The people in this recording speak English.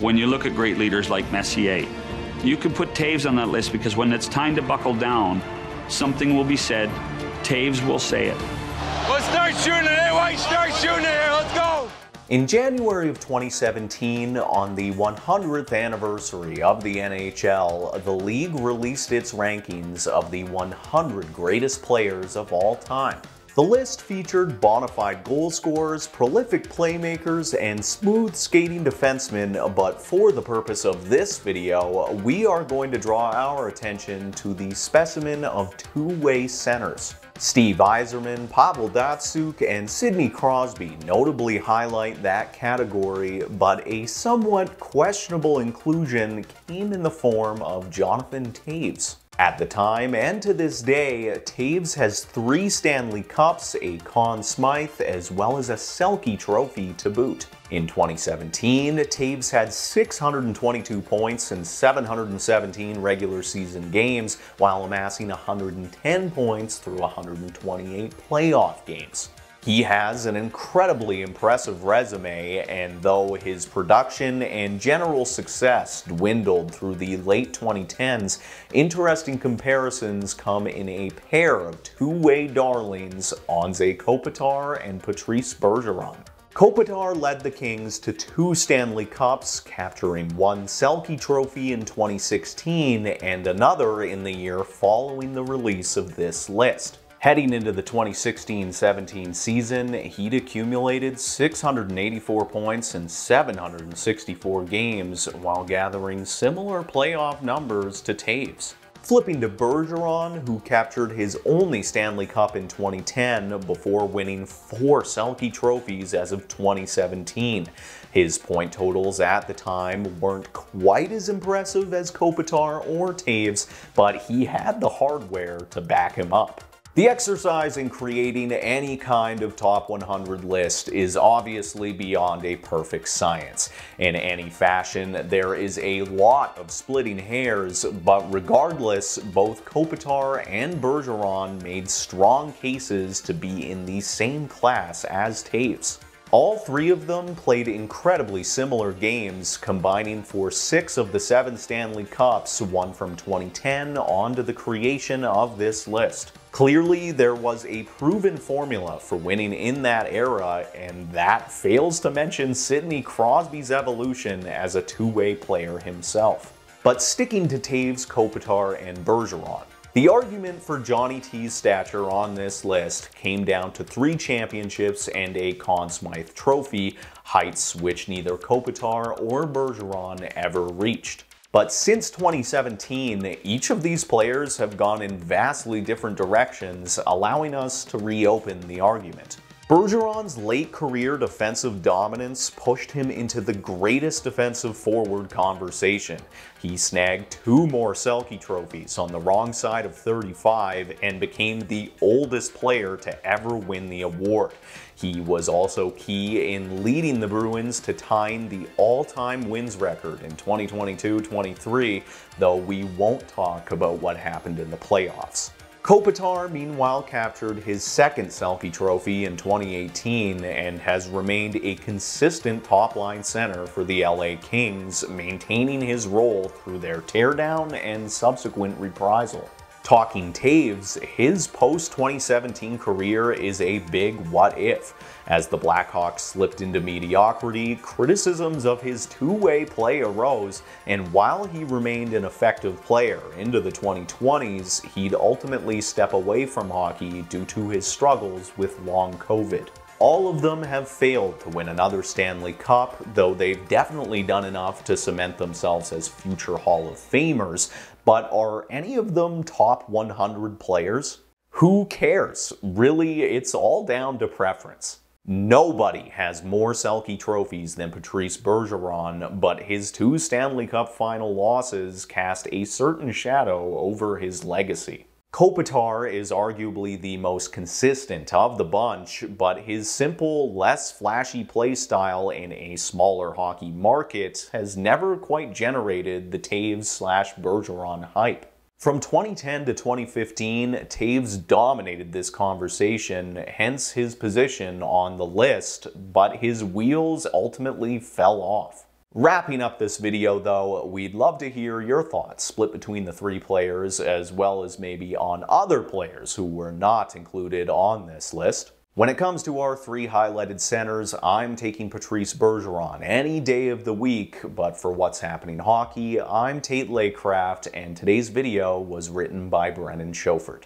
when you look at great leaders like Messier. You can put Toews on that list because when it's time to buckle down, something will be said. Toews will say it. Let's start shooting it, eh? White, start shooting it. Let's go. In January of 2017, on the 100th anniversary of the NHL, the league released its rankings of the 100 greatest players of all time. The list featured bona fide goal scorers, prolific playmakers, and smooth skating defensemen, but for the purpose of this video, we are going to draw our attention to the specimen of two-way centers. Steve Yzerman, Pavel Datsyuk, and Sidney Crosby notably highlight that category, but a somewhat questionable inclusion came in the form of Jonathan Toews. At the time, and to this day, Toews has 3 Stanley Cups, a Conn Smythe, as well as a Selke Trophy to boot. In 2017, Toews had 622 points in 717 regular season games, while amassing 110 points through 128 playoff games. He has an incredibly impressive resume, and though his production and general success dwindled through the late 2010s, interesting comparisons come in a pair of two-way darlings, Anze Kopitar and Patrice Bergeron. Kopitar led the Kings to 2 Stanley Cups, capturing 1 Selke Trophy in 2016 and another in the year following the release of this list. Heading into the 2016-17 season, he'd accumulated 684 points in 764 games while gathering similar playoff numbers to Toews. Flipping to Bergeron, who captured his only Stanley Cup in 2010 before winning 4 Selke trophies as of 2017. His point totals at the time weren't quite as impressive as Kopitar or Toews, but he had the hardware to back him up. The exercise in creating any kind of top 100 list is obviously beyond a perfect science. In any fashion, there is a lot of splitting hairs, but regardless, both Kopitar and Bergeron made strong cases to be in the same class as Toews. All 3 of them played incredibly similar games, combining for 6 of the 7 Stanley Cups won from 2010 on to the creation of this list. Clearly, there was a proven formula for winning in that era, and that fails to mention Sidney Crosby's evolution as a two-way player himself. But sticking to Toews, Kopitar, and Bergeron, the argument for Johnny T's stature on this list came down to 3 championships and a Conn Smythe trophy, heights which neither Kopitar or Bergeron ever reached. But since 2017, each of these players have gone in vastly different directions, allowing us to reopen the argument. Bergeron's late career defensive dominance pushed him into the greatest defensive forward conversation. He snagged 2 more Selke trophies on the wrong side of 35 and became the oldest player to ever win the award. He was also key in leading the Bruins to tying the all-time wins record in 2022-23, though we won't talk about what happened in the playoffs. Kopitar, meanwhile, captured his 2nd Selke trophy in 2018 and has remained a consistent top-line center for the LA Kings, maintaining his role through their teardown and subsequent reprisal. Talking Toews, his post-2017 career is a big what-if. As the Blackhawks slipped into mediocrity, criticisms of his two-way play arose, and while he remained an effective player into the 2020s, he'd ultimately step away from hockey due to his struggles with long COVID. All of them have failed to win another Stanley Cup, though they've definitely done enough to cement themselves as future Hall of Famers. But are any of them top 100 players? Who cares? Really, it's all down to preference. Nobody has more Selke trophies than Patrice Bergeron, but his 2 Stanley Cup final losses cast a certain shadow over his legacy. Kopitar is arguably the most consistent of the bunch, but his simple, less flashy play style in a smaller hockey market has never quite generated the Toews/Bergeron hype. From 2010 to 2015, Toews dominated this conversation, hence his position on the list, but his wheels ultimately fell off. Wrapping up this video though, we'd love to hear your thoughts, split between the three players as well as maybe on other players who were not included on this list. When it comes to our three highlighted centers, I'm taking Patrice Bergeron any day of the week, but for what's happening hockey, I'm Tate Laycraft, and today's video was written by Brennan Schofert.